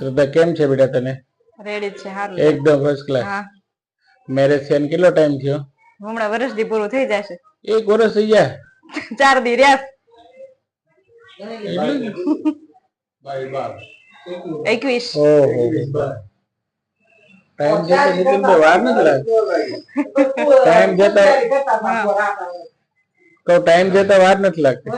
શ્રદ્ધા કેમ છે બેટા તને? રેડી છે, હારું એકદમ ફર્સ્ટ ક્લાસ. હા, મેરેજ થઈને કેટલો ટાઈમ થયો? હમણાં વર્ષ દી પૂરું થઈ જશે. 1 વર્ષ થઈ ગયા? 4 દી રહ્યા. 21. ઓહો, ટાઈમ જતો નીતિનભાઈ વાર નથી લાગતી. ટાઈમ જતા તો ટાઈમ જતા વાર નથી લાગતી.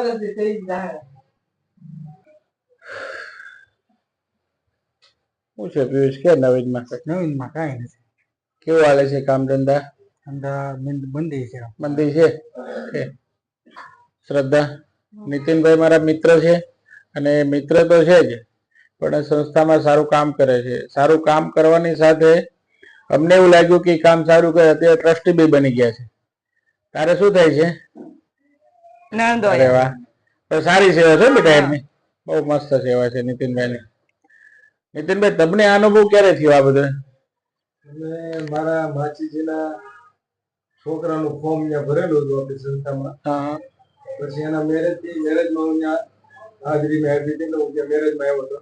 શું છે પિયુષ, કે નવીનમાં? નવીનમાં કાંઈ નથી. કેવું હાલે છે કામ ધંધા? બંધી છે. મંદી છે. શ્રદ્ધા, નીતિનભાઈ મારા મિત્ર છે અને મિત્ર તો છે જ, પણ સંસ્થામાં સારું કામ કરે છે. સારું કામ કરવાની સાથે અમને એવું લાગ્યું કે કામ સારું કરે, અત્યારે ટ્રસ્ટી બી બની ગયા છે. તારે શું થાય છે? અરે વાહ, તો સારી સેવા છે બેટા એમની, બહુ મસ્ત સેવા છે નીતિનભાઈની. નીતિનભાઈ, તમને આ અનુભવ ક્યારે થયો આ બધો? મારા માછીજીના છોકરાનું ફોર્મ ત્યાં ભરેલું હતું આપણી સંસ્થામાં. પછી એના મેરેજમાં હું ત્યાં હાજરીમાં આવી હતી, હું ત્યાં મેરેજમાં આવ્યો હતો.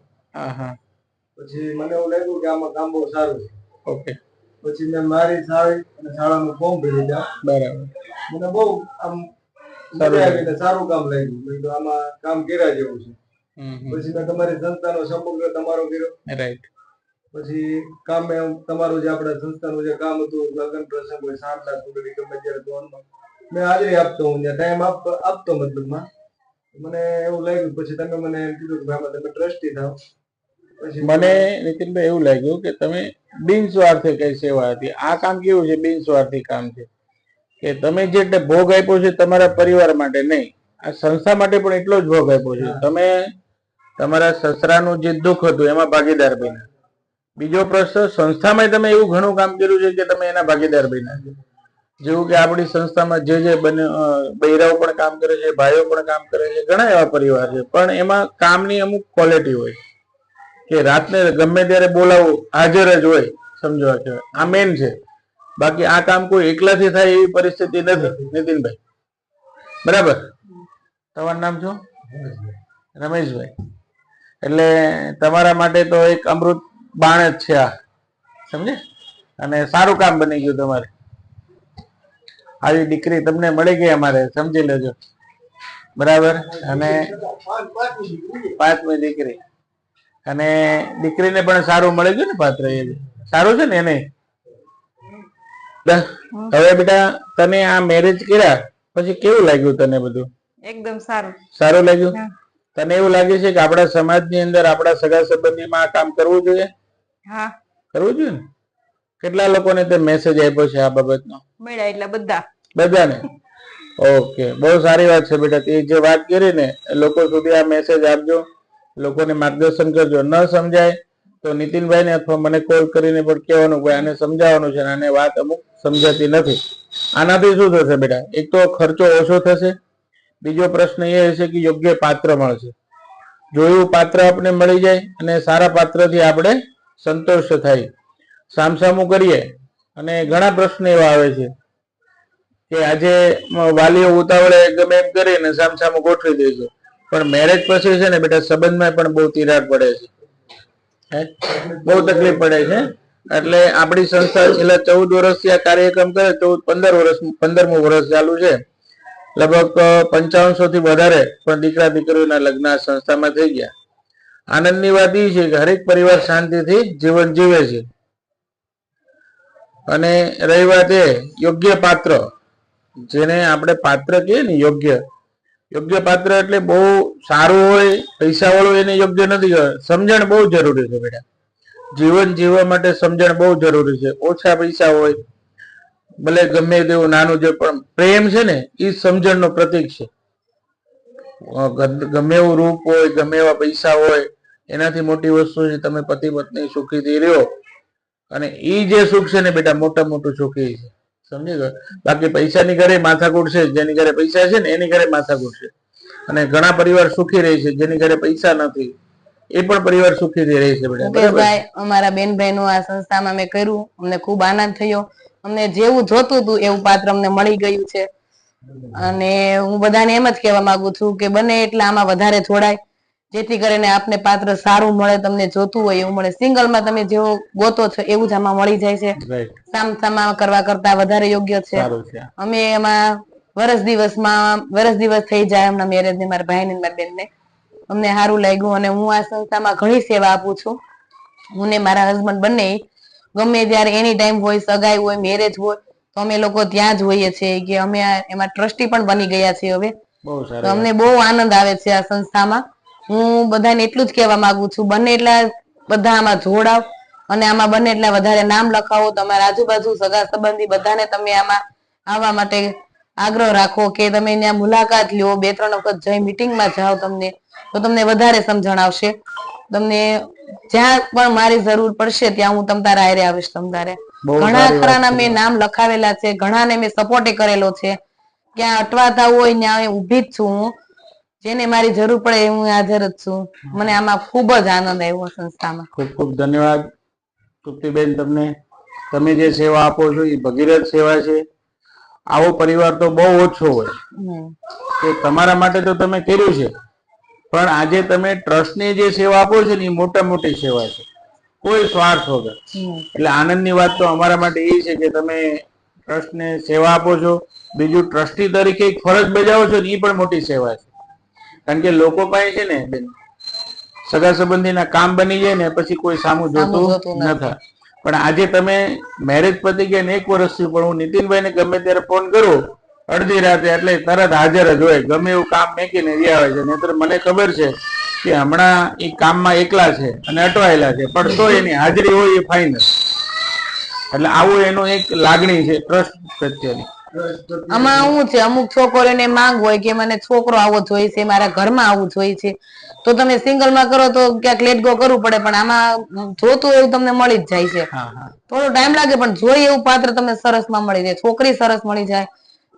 પછી મને એવું લાગ્યું કે આમાં કામ બહુ સારું છે. ઓકે. પછી મેં મારી શાળાનું ફોર્મ ભરી ત્યાં. બરાબર. મને બહુ આમ મજા આવીને સારું કામ લાગ્યું. મેં તો આમાં કામ કર્યા જેવું છે. પછી મેં તમારી સંસ્થાનો સંપર્ક તમારો કર્યો. રાઈટ. પછી કામ તમારું જે આપણા સંસ્થાનું જે કામ હતું, લગ્ન પ્રસંગ હોય, સાંજના સુગડી ગમે ત્યારે ધોનમાં મેં હાજરી આપતો હું, ટાઈમ આપતો મતલબમાં. મને એવું લાગ્યું, પછી તમે મને એમ કીધું કે ભાઈ તમે ટ્રસ્ટી થાવ. પછી મને નીતિનભાઈ એવું લાગ્યું કે તમે બિનસ્વાર્થી કઈ સેવા હતી. આ કામ કેવું છે? બિનસ્વાર્થી કામ છે કે તમે જે ભોગ આપ્યો છે તમારા પરિવાર માટે નહીં, આ સંસ્થા માટે પણ એટલો જ ભોગ આપ્યો છે. તમે તમારા સસરાનું જે દુઃખ હતું એમાં ભાગીદાર બન્યા. બીજો પ્રશ્ન, સંસ્થામાં તમે એવું ઘણું કામ કર્યું છે કે તમે એના ભાગીદાર બન્યા. જેવું કે આપણી સંસ્થામાં જે બૈરાઓ પણ કામ કરે છે, ભાઈઓ પણ કામ કરે છે, ઘણા એવા પરિવાર છે, પણ એમાં કામની અમુક ક્વોલિટી હોય કે રાતને ગમે ત્યારે બોલાવું હાજર જ હોય, સમજવા કે આ મેન છે. બાકી આ કામ કોઈ એકલાથી થાય એવી પરિસ્થિતિ નથી નીતિનભાઈ, બરાબર? તમારું નામ શું? રમેશભાઈ. એટલે તમારા માટે તો એક અમૃત બાણ જ છે આ, સમજે? અને સારું કામ બની ગયું તમારે. આવી દીકરી તમને મળી ગઈ અમારે, સમજી લેજો, બરાબર? અને 5મી દીકરી, અને દીકરીને પણ સારું મળી ગયું ને પાત્ર, એ સારું છે ને એને. હવે બેટા તને આ મેરેજ કર્યા પછી કેવું લાગ્યું તને બધું? એકદમ સારું. સારું લાગ્યું? તને એવું લાગે છે કે આપણા સમાજની અંદર આપણા સગા સંબંધીમાં આ કામ કરવું જોઈએ? હા, કરવું જોઈએ ને. કેટલા લોકોને તે મેસેજ આપ્યો છે આ બાબતનો? મળ્યા એટલે બધાને. ઓકે, બહુ સારી વાત છે બેટા. તે જે વાત કરી ને લોકો સુધી આ મેસેજ આપજો, લોકોને માર્ગદર્શન કરજો. ન સમજાય તો નીતિનભાઈને અથવા મને કોલ કરીને પણ કહેવાનું કે આને સમજાવવાનું છે, આને વાત અમુક સમજાતી નથી. આનાથી શું થશે બેટા? એક તો ખર્ચો ઓછો થશે, બીજો પ્રશ્ન એ હશે કે યોગ્ય પાત્ર મળશે. જો એવું પાત્ર આપણે મળી જાય અને સારા પાત્રથી આપણે સંતોષ થાય, સામસામું કરીએ. અને ઘણા પ્રશ્ન એવા આવે છે કે આજે વાલીઓ ઉતાવળે ગમે એમ કરીને સામસામું ગોઠવી દેજો, પણ મેરેજ પછી છે ને બેટા સંબંધમાં પણ બહુ તિરાડ પડે છે, બહુ તકલીફ પડે છે. એટલે આપણી સંસ્થા છેલ્લા 14 વર્ષથી આ કાર્યક્રમ કરે, 15મું વર્ષ ચાલુ છે. લગભગ 5500 થી વધારે પણ દીકરા દીકરીઓના લગ્ન સંસ્થામાં થઈ ગયા. આનંદની વાત એ છે કે હરેક પરિવાર શાંતિથી જીવન જીવે છે. અને રહી વાત એ યોગ્ય પાત્ર, જેને આપણે પાત્ર કહીએ ને, યોગ્ય પાત્ર એટલે બહુ સારું હોય, પૈસા વાળું એને યોગ્ય નથી. સમજણ બહુ જરૂરી છે બેટા. જીવન જીવવા માટે સમજણ બહુ જરૂરી છે. ઓછા પૈસા હોય, ભલે ગમે તેવું નાનું જે પણ પ્રેમ છે ને એ સમજણનો પ્રતીક છે. ગમે એવું રૂપ હોય, ગમે એવા પૈસા હોય, એનાથી મોટી વસ્તુ છે તમે પતિ પત્ની સુખીથી રહ્યો. અને એ જે સુખ છે ને બેટા, મોટા મોટું સુખી છે, સમજી ગયો? બાકી પૈસાની ઘરે માથાકૂટ છે, જેની ઘરે પૈસા છે ને એની ઘરે માથાકૂટ છે. અને ઘણા પરિવાર સુખી રહે છે જેની ઘરે પૈસા નથી, એ પણ પરિવાર સુખીથી રહે છે બેટા. મુકેશભાઈ, અમારા બેનભાઈ નું આ સંસ્થામાં મેં કર્યું, અમને ખૂબ આનંદ થયો. અમને જેવું જોતું હતું એવું પાત્ર અમને મળી ગયું છે. અને હું બધાને એમ જ કહેવા માંગુ છું કે બને એટલા આમાં વધારે જોડાય. જેથી કરીને આપને પાત્ર સારું મળે, તમને જોતું હોય એવું મળે. સિંગલમાં તમે જેવો ગોતો છો એવું જ આમાં મળી જાય છે. રાઈટ, સામસામા કરવા કરતા વધારે યોગ્ય છે. સારું છે. અમે એમાં વરસ દિવસ થઈ જાય એમના મેરેજ ને, મારા ભાઈ ને મારી બેન ને. અમને સારું લાગ્યું અને હું આ સંસ્થામાં ઘણી સેવા આપું છું. હું ને મારા હસબન્ડ બંને ગમે ત્યારે એની ટાઈમ હોય, સગાઈ હોય, મેરેજ હોય તો અમે લોકો ત્યાં જ હોઈએ છીએ. કે અમે એમાં ટ્રસ્ટી પણ બની ગયા છીએ હવે. બહુ તો સારી અમને વાત. બહુ આનંદ આવે છે આ સંસ્થામાં. હું બધાને એટલું જ કહેવા માંગુ છું, બને એટલા બધા આમાં જોડાવ અને આમાં બને એટલા વધારે નામ લખાવો. તમારા આજુબાજુ સગા સંબંધી બધાને તમે આમાં આવવા માટે આગ્રહ રાખો કે તમે ત્યાં મુલાકાત લ્યો, 2-3 વખત જઈ મીટિંગમાં જાઓ તો તમને વધારે સમજણ આવશે. તમને જ્યાં પણ મારી જરૂર પડશે ત્યાં હું તમ તારે હારે આવીશ. તમ તારે બહુ ઘણા સારી વાત ખરાના છે. મેં નામ લખાવેલા છે, ઘણાને મેં સપોર્ટ કરેલો છે. ક્યાં અટવાતા હોય ત્યાં ઊભી જ છું હું. જેને મારી જરૂર પડે હું હાજર જ છું. મને આમાં ખૂબ જ આનંદ આવ્યો સંસ્થામાં. ખૂબ ખૂબ ધન્યવાદ તૃપ્તિબેન તમને. તમે જે સેવા આપો છો એ ભગીરથ સેવા છે. આવો પરિવાર તો બહુ ઓછો હોય. કે તમારા માટે તો તમે કર્યું છે, પણ આજે તમે ટ્રસ્ટની જે સેવા આપો છો ને એ મોટા મોટી સેવા છે, કોઈ સ્વાર્થ વગર. એટલે આનંદની વાત તો અમારા માટે એ છે કે તમે ટ્રસ્ટને સેવા આપો છો. બીજું ટ્રસ્ટી તરીકે એક ફરજ બજાવો છો ને એ પણ મોટી સેવા છે. કારણ કે લોકો પાસે છે ને બેન, સગા સંબંધીના કામ બની જાય ને પછી કોઈ સામું જોતું નથી. પણ આજે તમે મેરેજ પતી ગયા ને 1 વર્ષથી, પણ હું નીતિનભાઈને ગમે ત્યારે ફોન કરું અડધી રાતે એટલે તરત હાજર જ હોય. ગમે એવું કામ મેકીને રહ્યા હોય છે. નહીતર મને ખબર છે કે હમણાં એ કામમાં એકલા છે અને અટવાયેલા છે, પણ તો એની હાજરી હોય એ ફાઇનલ. એટલે આવું એનું એક લાગણી છે ટ્રસ્ટ પ્રત્યેની. આમાં શું છે, અમુક છોકરીઓને માંગ હોય કે મને છોકરો આવો જોઈએ છે, મારા ઘરમાં આવું જોઈએ છે. તો તમે સિંગલમાં કરો તો ક્યાંક લેટ ગો કરવું પડે, પણ આમાં જોતું એવું તમને મળી જ જાય છે. થોડો ટાઈમ લાગે પણ જોઈ એવું પાત્ર તમને સરસ માં મળી જાય. છોકરી સરસ મળી જાય.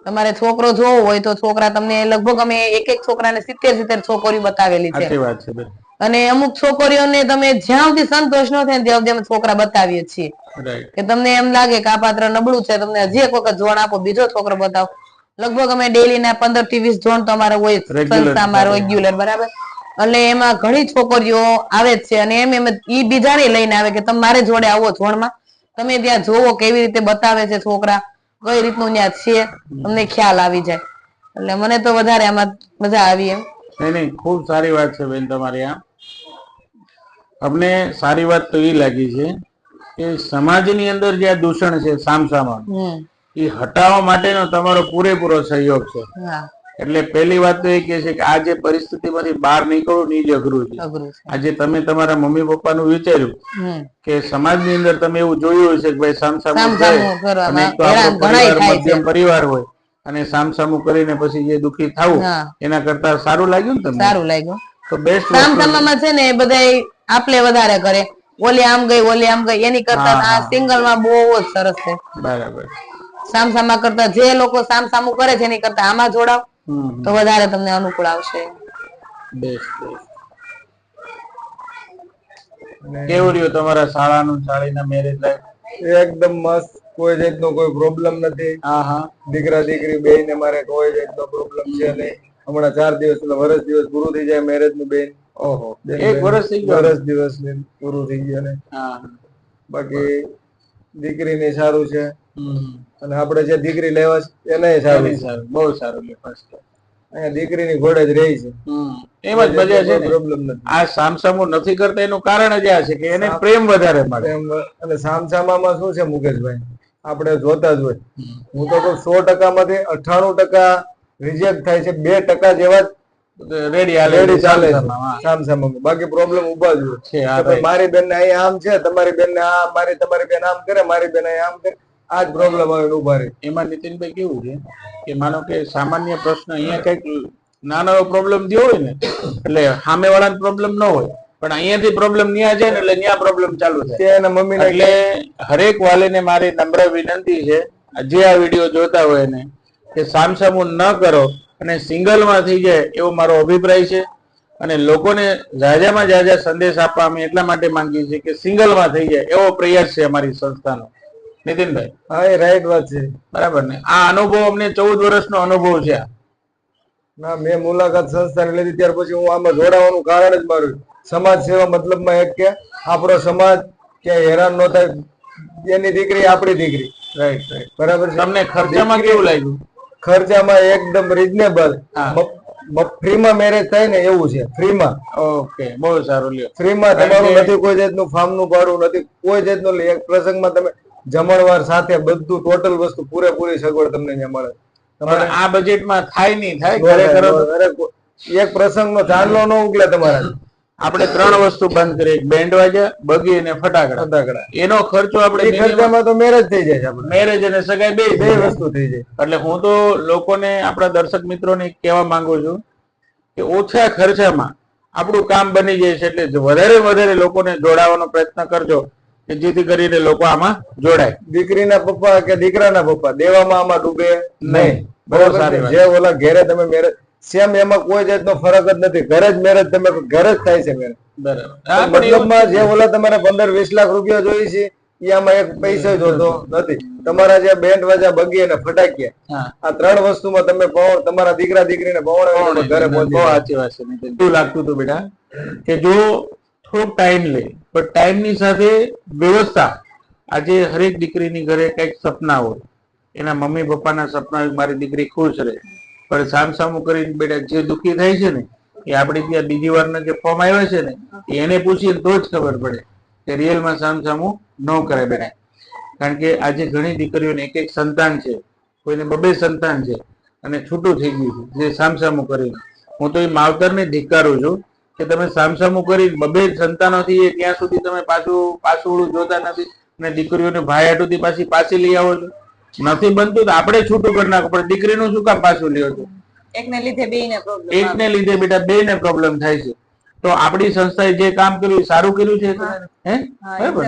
તમારે છોકરો જોવો હોય તો છોકરા તમને લગભગ અમે એક છોકરાને 70 છોકરીઓ બતાવેલી છે. સાચી વાત છે બેન. અને અમુક છોકરીઓને તમે જ્યાં સુધી સંતોષ ન થાય ત્યાં સુધી અમે છોકરા બતાવીએ છીએ. રાઈટ. કે તમને એમ લાગે કે આ પાત્ર નબળું છે, તમને હજી એક વખત જોણ આપો, બીજો છોકરો બતાવો. લગભગ અમે ડેલી ના 15 થી 20 જોણ તો અમારા હોય રેગ્યુલર સંસ્થામાં રેગ્યુલર, બરાબર. એટલે એમાં ઘણી છોકરીઓ આવે જ છે અને એમ ઈ બીજાને લઈને આવે કે તમે મારે જોડે આવો જોણમાં, તમે ત્યાં જોવો કેવી રીતે બતાવે છે છોકરા, કઈ રીતનું ત્યાં છે, તમને ખ્યાલ આવી જાય. એટલે મને તો વધારે આમાં મજા આવી એમ. નહીં, ખૂબ સારી વાત છે બેન તમારી. આ અમને સારી વાત તો એ લાગી છે કે સમાજની અંદર જે આ દૂષણ છે સામસામા, એ હટાવવા માટેનો તમારો પૂરેપૂરો સહયોગ છે. એટલે પહેલી વાત તો એ કે છે કે આ જે પરિસ્થિતિમાંથી બહાર નીકળવું ને એ જ અઘરું છે. આજે તમે તમારા મમ્મી પપ્પાનું વિચાર્યું કે સમાજની અંદર તમે એવું જોયું હશે કે ભાઈ સામસામું થાય અને એક તો આપણો પરિવાર મધ્યમ પરિવાર હોય અને સામસામું કરીને પછી જે દુખી થવું, એના કરતા સારું લાગ્યું ને તમને? સારું લાગ્યું. તો બેસ્ટ સામસામામાં છે ને બધાય આપલે વધારે કરે, ઓલી આમ ગઈ એની કરતા આ સિંગલમાં બહુ જ સરસ છે. બરાબર. સામસામા કરતા જે લોકો સામસામું કરે છે એની કરતા આમાં જોડાવ તો વધારે તમને અનુકૂળ આવશે. બેસ્ટ. કેવું રહ્યું તમારા શાળાનું, શાળીના મેરેજ લાઈફ? એકદમ મસ્ત. કોઈ જાતનો કોઈ પ્રોબ્લેમ નથી. દીકરા દીકરી બેયને મારે કોઈ જાતનો પ્રોબ્લેમ છે નહીં. હમણાં 4 દિવસ વર્ષ દિવસ પૂરું થઈ જાય મેરેજ નું બેન. ઓહો, 1 વર્ષ થઈ ગયું? વર્ષ દિવસ પૂરું થઈ ગયું ને. બાકી દીકરીને સારું છે અને આપણે જે દીકરી લેવા એને સારું છે. બહુ સારું. અહીંયા દીકરીની ઘોડે જ રહી છે. એમ જ મજા છે ને. પ્રોબ્લેમ નથી. આ સામસામું નથી કરતા એનું કારણ જ આ છે કે એને પ્રેમ વધારે મળે. અને સામસામામાં શું છે મુકેશભાઈ, આપણે જોતા જ હોય. હું તો કહું 100% માંથી 98% રિજેક્ટ થાય છે. 2% જેવા રેડી ચાલે છે સામસામામાં. બાકી પ્રોબ્લેમ ઉભા જ હોય. મારી બેન ને અહીંયા આમ છે, તમારી બેન ને આ, તમારી બેન આમ કરે, મારી બેન અહીંયા આમ કરે, આ જ પ્રોબ્લેમ આવે ઉભા રહે. એમાં નીતિનભાઈ કેવું છે કે માનો કે સામાન્ય પ્રશ્ન અહીંયા કઈક નાનો એવો પ્રોબ્લેમ થયો હોય ને, એટલે સામે વાળાને પ્રોબ્લેમ ન હોય, પણ અહીંયાથી પ્રોબ્લેમ ન્યા જાય ને એટલે ન્યા પ્રોબ્લેમ ચાલુ થાય. એના મમ્મી એટલે હરેક વાલીને મારી નમ્ર વિનંતી છે, જે આ વિડીયો જોતા હોય ને, કે સામસામું ન કરો અને સિંગલમાં થઈ જાય એવો મારો અભિપ્રાય છે. અને લોકોને જાજામાં જાજા સંદેશ આપવા અમે એટલા માટે માંગીએ છીએ કે સિંગલમાં થઈ જાય એવો પ્રયાસ છે અમારી સંસ્થાનો. નીતિનભાઈ? હા, એ રાઈટ વાત છે. બરાબર ને. આ અનુભવ અમને 14 વર્ષનો અનુભવ છે. ના, મેં મુલાકાત સંસ્થાની લીધી ત્યાર પછી હું આમાં જોડાવાનું કારણ જ મારું સમાજ સેવા મતલબમાં એક કે આપણો સમાજ ક્યાંય હેરાન ન થાય, એની દીકરી આપણી દીકરી. Right right. બરાબર છે. તમને ખર્ચામાં કેવું લાગ્યું? ખર્ચામાં એકદમ રીઝનેબલ, ફ્રીમાં મેરેજ થાય ને એવું છે. ફ્રીમાં. ઓકે, બહુ સારું. લ્યો, ફ્રીમાં તમારું નથી કોઈ જાતનું ફાર્મનું ભાડું નથી, કોઈ જાતનું. એક પ્રસંગમાં તમે જમણવાર સાથે બધું ટોટલ વસ્તુ પૂરેપૂરી સગવડ તમને અહીંયા મળે. તમારે આ બજેટમાં થાય નહીં થાય ઘરે કરો તો? એક પ્રસંગનો ચાંદલો ન ઉગલે તમારા. આપણે 3 વસ્તુ બંધ કરીએ, બેન્ડ વાજા, બગી અને ફટાકડા. એનો ખર્ચો આપણે ખર્ચામાં તો મેરેજ થઈ જાય છે. આપણે મેરેજ અને સગાઈ બે વસ્તુ થઈ જાય. એટલે હું તો લોકોને, આપણા દર્શક મિત્રોને કહેવા માંગુ છું કે ઓછા ખર્ચામાં આપણું કામ બની જાય છે. એટલે વધારે લોકોને જોડાવાનો પ્રયત્ન કરજો કે જેથી કરીને લોકો આમાં જોડાય. દીકરીના પપ્પા કે દીકરાના પપ્પા દેવામાં આમાં ડૂબે નહીં. બરાબર છે. જે ઓલા ઘેરે તમે મેરેજ સેમ, એમાં કોઈ જાતનો ફરક જ નથી. ઘરે જ મેરેજ, તમે ઘરે જ થાય છે મેરેજ. બરાબર. મતલબમાં જે ઓલા તમારે 15-20 લાખ રૂપિયા જોઈએ છે, એમાં એક પૈસા જોતો નથી. તમારા જે બેન્ડ વાજા, બગી અને ફટાકિયા, આ 3 વસ્તુમાં તમે તમારા દીકરા દીકરીને પહોંચાડો ઘરે પહોંચી. સાચી વાત છે. શું લાગતું હતું બેટા કે જો થોડોક ટાઈમ લે, પણ ટાઈમની સાથે વ્યવસ્થા. આજે હરેક દીકરીની ઘરે કઈક સપના હોય, એના મમ્મી પપ્પાના સપના, મારી દીકરી ખુશ રહે. પણ સામસામું કરીને બેટા જે દુઃખી થાય છે ને, એ આપણે ત્યાં બીજી વારના જે ફોર્મ આવ્યા છે ને, એને પૂછીએ તો જ ખબર પડે કે રિયલમાં સામસામું ન કરે બેટા. કારણ કે આજે ઘણી દીકરીઓને એક સંતાન છે, કોઈને 2 સંતાન છે, અને છૂટું થઈ ગયું છે જે સામસામું કરીને. હું તો એ માવતરને ધિક્કારું છું કે તમે સામસામું કરી 2 સંતાનોથી ત્યાં સુધી તમે પાછું જોતા નથી, અને દીકરીઓને ભાઈ હાટુથી પાછી લઈ આવો છો. નથી બનતું તો આપણે છૂટું કરી નાખો, પણ દીકરીનું શું કામ પાછું લ્યો છો? એકને લીધે બેટા 2ને પ્રોબ્લેમ થાય છે. તો આપણી સંસ્થાએ જે કામ કર્યું સારું કર્યું છે. બરાબર.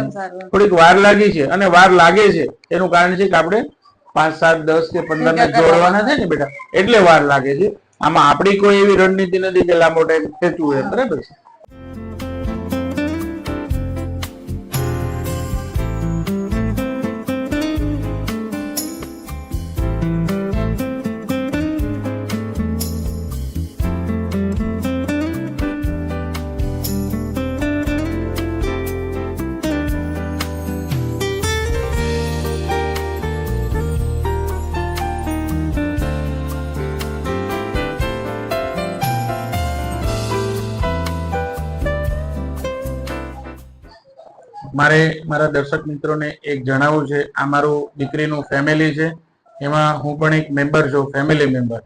થોડીક વાર લાગી છે, અને વાર લાગે છે એનું કારણ છે કે આપણે 5, 7, 10 કે 15 ને જોડવાના થાય ને બેટા, એટલે વાર લાગે છે. આમાં આપણી કોઈ એવી રણનીતિ નથી કે લાંબો ટાઈમ ખેંચવું હોય. બરાબર છે. મારે મારા દર્શક મિત્રોને એક જણાવવું છે. આ મારું દીકરીનું ફેમિલી છે, એમાં હું પણ એક મેમ્બર છું, ફેમિલી મેમ્બર.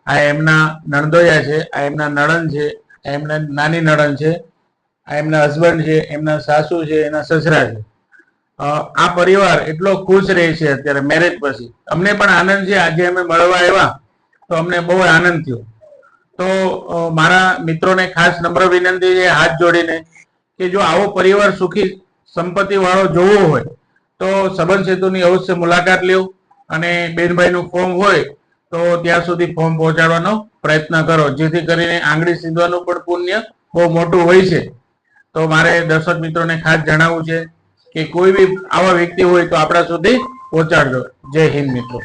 આ એમના નણદોયા છે, આ એમના નણંદ છે, આ એમના નાની નણંદ છે, આ એમના હસબન્ડ છે, એમના સાસુ છે, એના સસરા છે. આ પરિવાર એટલો ખુશ રહે છે અત્યારે મેરેજ પછી. અમને પણ આનંદ છે. આજે અમે મળવા આવ્યા તો અમને બહુ આનંદ થયો. તો મારા મિત્રોને ખાસ નમ્ર વિનંતી છે હાથ જોડીને કે જો આવો પરિવાર સુખી સંપત્તિ વાળો જોવો હોય તો સંબંધ સેતુની અવશ્ય મુલાકાત લેવું, અને બેનભાઈનું ફોર્મ હોય તો ત્યાં સુધી ફોર્મ પહોંચાડવાનો પ્રયત્ન કરો, જેથી કરીને આંગળી સીધવાનું પણ પુણ્ય બહુ મોટું હોય છે. તો મારે દર્શક મિત્રોને ખાસ જણાવવું છે કે કોઈ બી આવા વ્યક્તિ હોય તો આપણા સુધી પહોંચાડજો. જય હિન્દ મિત્રો.